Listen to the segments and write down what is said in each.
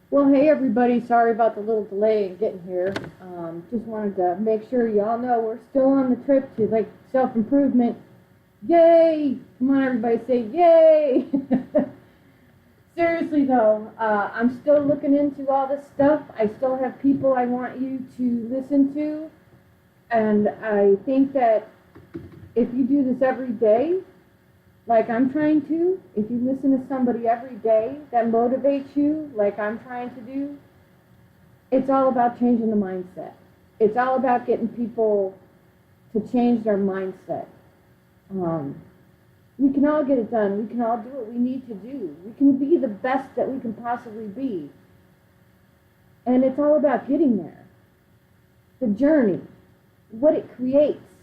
Well, hey everybody, sorry about the little delay in getting here. Just wanted to make sure y'all know we're still on the trip to like self-improvement. Yay! Come on everybody, say yay! Seriously though, I'm still looking into all this stuff. I still have people I want you to listen to. And I think that if you do this every day, like I'm trying to, if you listen to somebody every day that motivates you, like I'm trying to do, it's all about changing the mindset. It's all about getting people to change their mindset. We can all get it done. We can all do what we need to do. We can be the best that we can possibly be. And it's all about getting there. The journey, what it creates,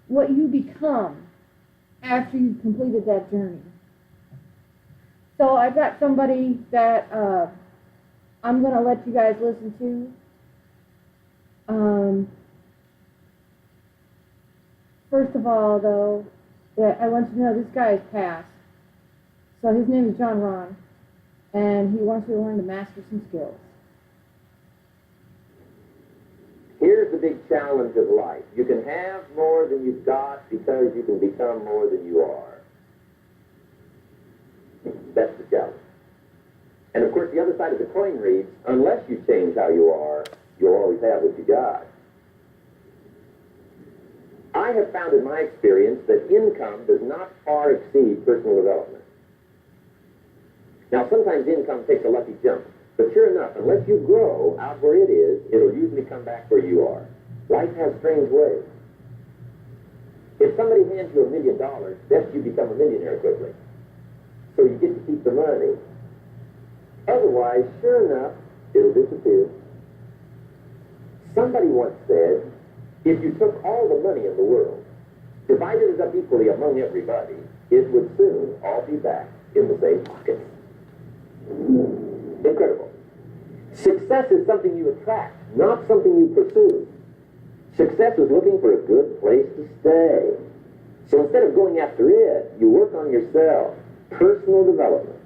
what you become after you've completed that journey. So I've got somebody that I'm going to let you guys listen to. First of all, though, I want you to know this guy has passed. So his name is John Ron, and he wants you to learn to master some skills. Here's the big challenge of life. You can have more than you've got because you can become more than you are. That's the challenge. And of course, the other side of the coin reads, unless you change how you are, you'll always have what you got. I have found in my experience that income does not far exceed personal development. Now, sometimes income takes a lucky jump. But sure enough, unless you grow out where it is, it'll usually come back where you are. Life has strange ways. If somebody hands you $1 million, best you become a millionaire quickly. So you get to keep the money. Otherwise, sure enough, it'll disappear. Somebody once said, if you took all the money in the world, divided it up equally among everybody, it would soon all be back in the same pocket. Incredible. Success is something you attract, not something you pursue. Success is looking for a good place to stay. So instead of going after it, you work on yourself. Personal development.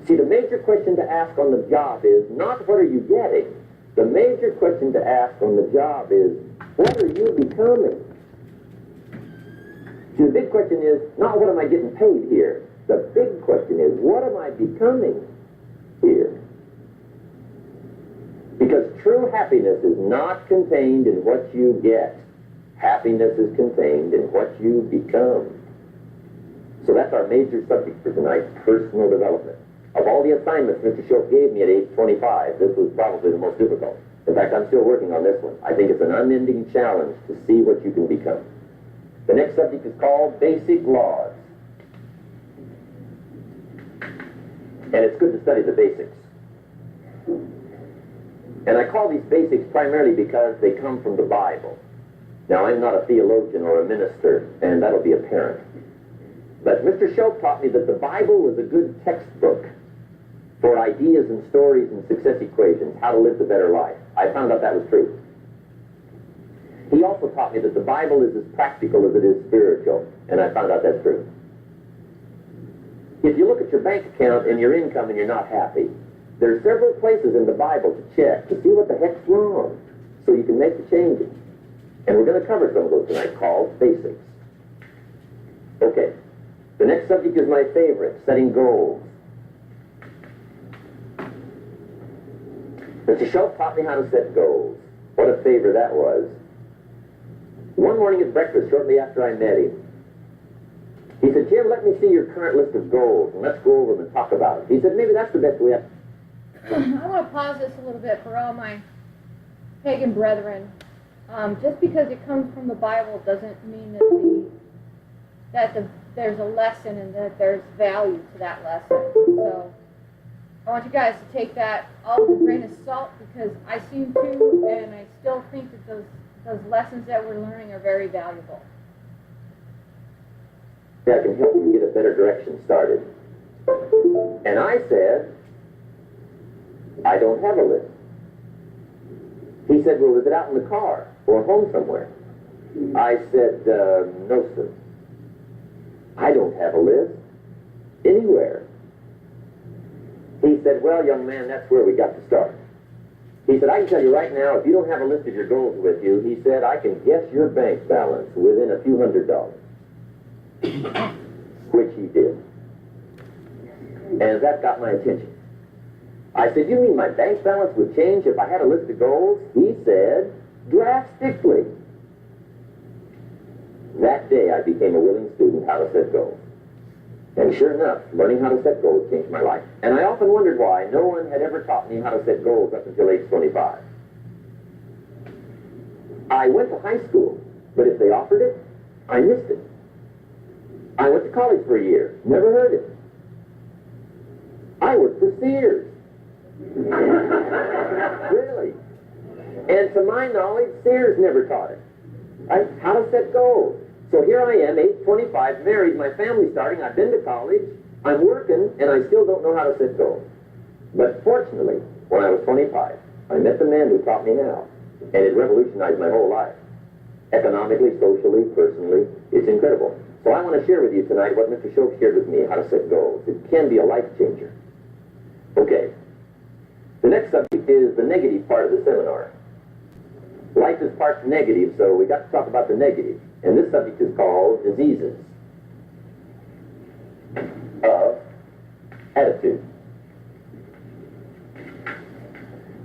See, the major question to ask on the job is not what are you getting. The major question to ask on the job is what are you becoming? See, the big question is not what am I getting paid here. The big question is what am I becoming here? Because true happiness is not contained in what you get. Happiness is contained in what you become. So that's our major subject for tonight, personal development. Of all the assignments Mr. Schultz gave me at age 25, this was probably the most difficult. In fact, I'm still working on this one. I think it's an unending challenge to see what you can become. The next subject is called Basic Laws. And it's good to study the basics. And I call these basics primarily because they come from the Bible. Now, I'm not a theologian or a minister, and that'll be apparent. But Mr. Schultz taught me that the Bible was a good textbook for ideas and stories and success equations, how to live the better life. I found out that was true. He also taught me that the Bible is as practical as it is spiritual, and I found out that's true. If you look at your bank account and your income and you're not happy, there are several places in the Bible to check to see what the heck's wrong so you can make the changes. And we're going to cover some of those tonight called basics. Okay. The next subject is my favorite, setting goals. Mr. Schultz taught me how to set goals. What a favor that was. One morning at breakfast, shortly after I met him, he said, Jim, let me see your current list of goals, and let's go over them and talk about it. He said, maybe that's the best way. I want to pause this a little bit for all my pagan brethren. Just because it comes from the Bible doesn't mean that there's a lesson and that there's value to that lesson. So I want you guys to take that all with a grain of salt because I seem to, and I still think that those lessons that we're learning are very valuable. That can help you get a better direction started. And I said, I don't have a list. He said, well, is it out in the car or home somewhere? I said, no, sir. I don't have a list. anywhere. He said, well, young man, that's where we got to start. He said, I can tell you right now, if you don't have a list of your goals with you, he said, I can guess your bank balance within a few $100s. Which he did. And that got my attention. I said, you mean my bank balance would change if I had a list of goals? He said, drastically. That day I became a willing student how to set goals. And sure enough, learning how to set goals changed my life. And I often wondered why no one had ever taught me how to set goals up until age 25. I went to high school, but if they offered it, I missed it. I went to college for a year, never heard it. I worked for Sears. Really? And to my knowledge, Sears never taught it. Right? How to set goals. So here I am, age 25, married, my family's starting, I've been to college, I'm working, and I still don't know how to set goals. But fortunately, when I was 25, I met the man who taught me how, and it revolutionized my whole life. Economically, socially, personally, it's incredible. So I want to share with you tonight what Mr. Shoaff shared with me, how to set goals. It can be a life changer. Okay. The next subject is the negative part of the seminar. Life is part negative, so we got to talk about the negative. And this subject is called diseases of attitude.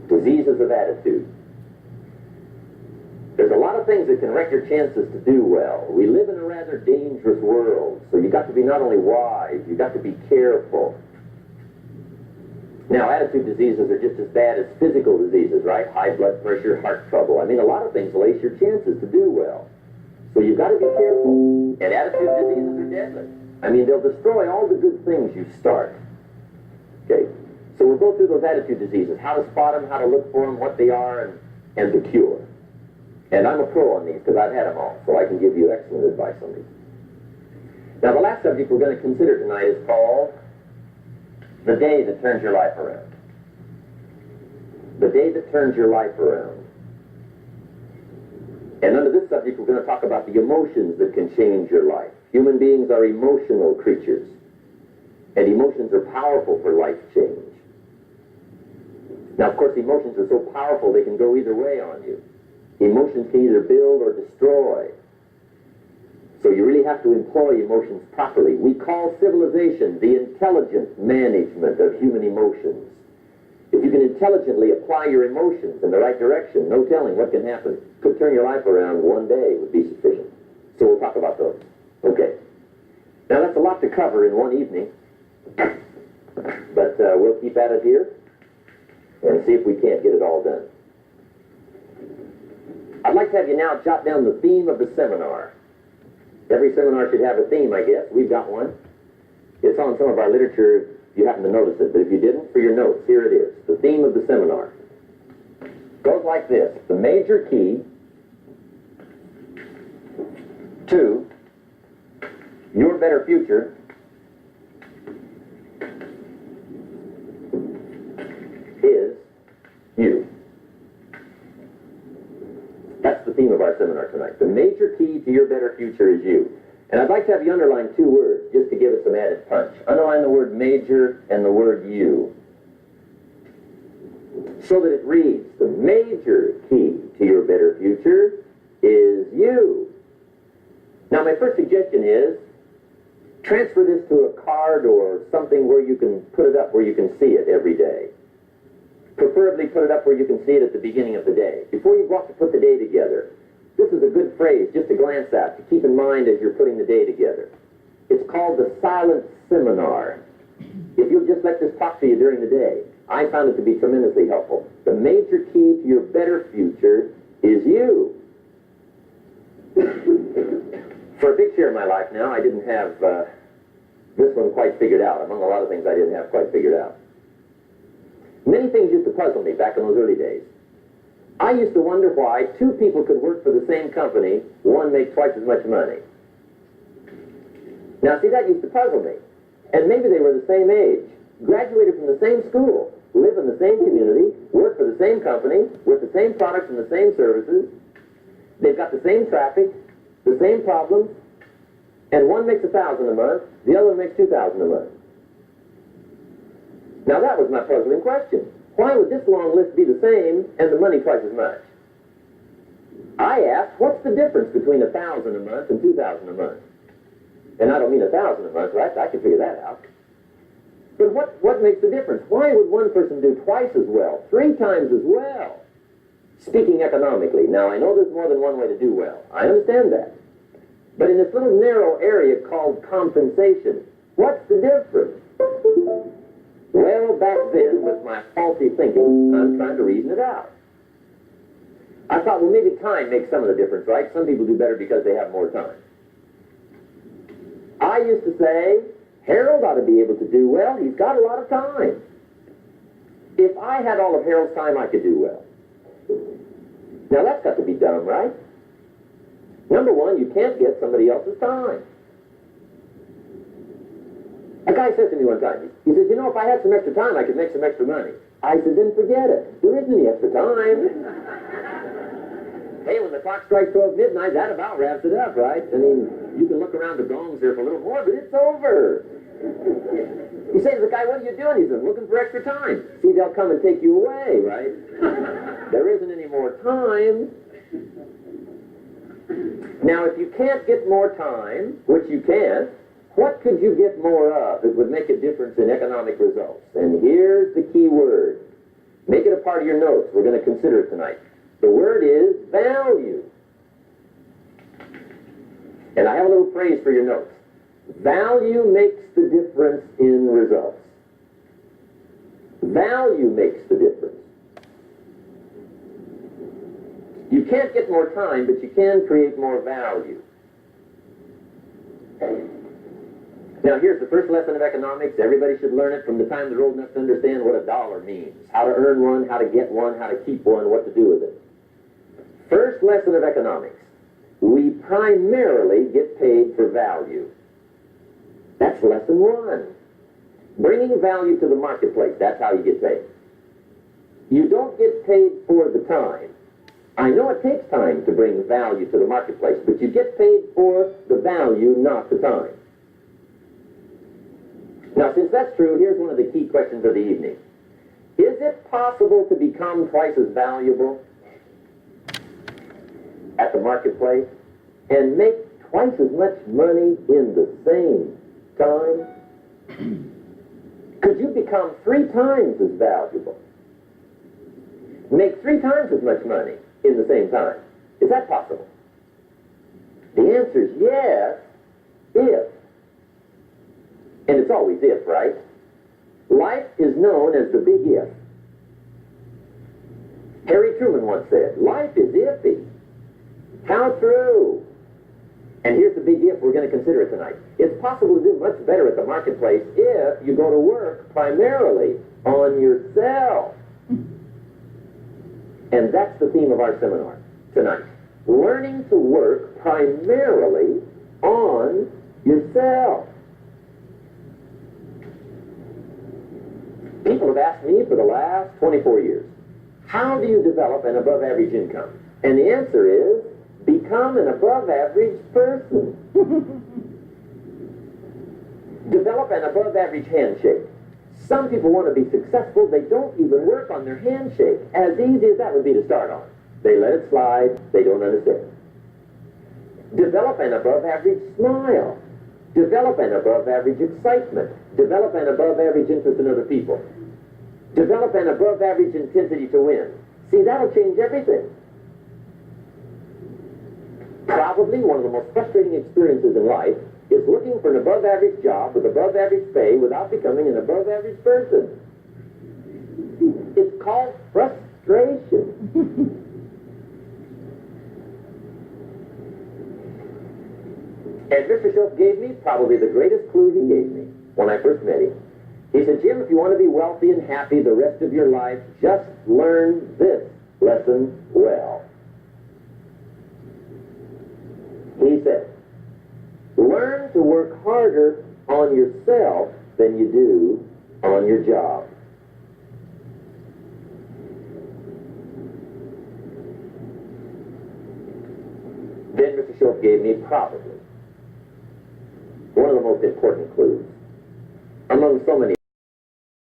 Diseases of attitude. There's a lot of things that can wreck your chances to do well. We live in a rather dangerous world, so you've got to be not only wise, you've got to be careful. Now, attitude diseases are just as bad as physical diseases, right? High blood pressure, heart trouble. I mean, a lot of things lace your chances to do well. So you've got to be careful. And attitude diseases are deadly. I mean, they'll destroy all the good things you start. Okay? So we'll go through those attitude diseases, how to spot them, how to look for them, what they are, and the cure. And I'm a pro on these because I've had them all, so I can give you excellent advice on these. Now, the last subject we're going to consider tonight is called the day that turns your life around. The day that turns your life around. And under this subject, we're going to talk about the emotions that can change your life. Human beings are emotional creatures, and emotions are powerful for life change. Now, of course, emotions are so powerful they can go either way on you. Emotions can either build or destroy. So you really have to employ emotions properly. We call civilization the intelligent management of human emotions. If you can intelligently apply your emotions in the right direction, no telling what can happen. Could turn your life around one day would be sufficient. So we'll talk about those. Okay. Now that's a lot to cover in one evening. But we'll keep at it here and see if we can't get it all done. I'd like to have you now jot down the theme of the seminar. Every seminar should have a theme, I guess. We've got one. It's on some of our literature if you happen to notice it. But if you didn't, for your notes, here it is. The theme of the seminar goes like this. The major key to your better future is you. That's the theme of our seminar tonight. The major key to your better future is you. And I'd like to have you underline two words just to give it some added punch. Underline the word major and the word you. So that it reads, the major key to your better future is you. Now my first suggestion is, transfer this to a card or something where you can put it up where you can see it every day. Preferably put it up where you can see it at the beginning of the day. Before you go off to put the day together, this is a good phrase just to glance at, to keep in mind as you're putting the day together. It's called the silent seminar. If you'll just let this talk to you during the day, I found it to be tremendously helpful. The major key to your better future is you. For a big share of my life now, I didn't have this one quite figured out. Among a lot of things I didn't have quite figured out. Many things used to puzzle me back in those early days. I used to wonder why two people could work for the same company, one make twice as much money. Now, see, that used to puzzle me. And maybe they were the same age, graduated from the same school, live in the same community, work for the same company, with the same products and the same services. They've got the same traffic, the same problems, and one makes $1,000 a month, the other one makes $2,000 a month. Now that was my puzzling question. Why would this long list be the same and the money twice as much? I asked, what's the difference between 1,000 a month and 2,000 a month? And I don't mean 1,000 a month, right? I can figure that out. But what makes the difference? Why would one person do twice as well, 3 times as well? Speaking economically, now I know there's more than one way to do well. I understand that. But in this little narrow area called compensation, what's the difference? Well, back then, with my faulty thinking, I'm trying to reason it out. I thought, well, maybe time makes some of the difference, right? Some people do better because they have more time. I used to say, Harold ought to be able to do well. He's got a lot of time. If I had all of Harold's time, I could do well. Now, that's got to be dumb, right? Number one, you can't get somebody else's time. A guy said to me one time, he says, you know, if I had some extra time, I could make some extra money. I said, then forget it. There isn't any extra time. Hey, when the clock strikes 12 midnight, that about wraps it up, right? I mean, you can look around the gongs there for a little more, but it's over. You say to the guy, what are you doing? He says, looking for extra time. See, they'll come and take you away, right? There isn't any more time. Now, if you can't get more time, which you can't, what could you get more of that would make a difference in economic results? And here's the key word. Make it a part of your notes. We're going to consider it tonight. The word is value. And I have a little phrase for your notes. Value makes the difference in results. Value makes the difference. You can't get more time, but you can create more value. Now, here's the first lesson of economics. Everybody should learn it from the time they're old enough to understand what a dollar means, how to earn one, how to get one, how to keep one, what to do with it. First lesson of economics. We primarily get paid for value. That's lesson 1. Bringing value to the marketplace, that's how you get paid. You don't get paid for the time. I know it takes time to bring value to the marketplace, but you get paid for the value, not the time. Now, since that's true, here's one of the key questions of the evening. Is it possible to become twice as valuable at the marketplace and make twice as much money in the same time? Could you become 3 times as valuable? Make 3 times as much money in the same time? Is that possible? The answer is yes, if. And it's always if, right? Life is known as the big if. Harry Truman once said, life is iffy. How true. And here's the big if we're going to consider it tonight. It's possible to do much better at the marketplace if you go to work primarily on yourself. And that's the theme of our seminar tonight. Learning to work primarily on yourself. People have asked me for the last 24 years, how do you develop an above-average income? And the answer is, become an above-average person. Develop an above-average handshake. Some people want to be successful, they don't even work on their handshake. As easy as that would be to start on. They let it slide, they don't understand. Develop an above-average smile. Develop an above-average excitement. Develop an above-average interest in other people. Develop an above-average intensity to win. See, that'll change everything. Probably one of the most frustrating experiences in life is looking for an above-average job with above-average pay without becoming an above-average person. It's called frustration. And Mr. Schultz gave me probably the greatest clue he gave me when I first met him. He said, Jim, if you want to be wealthy and happy the rest of your life, just learn this lesson well. He said, learn to work harder on yourself than you do on your job. Then Mr. Schultz gave me probably one of the most important clues among so many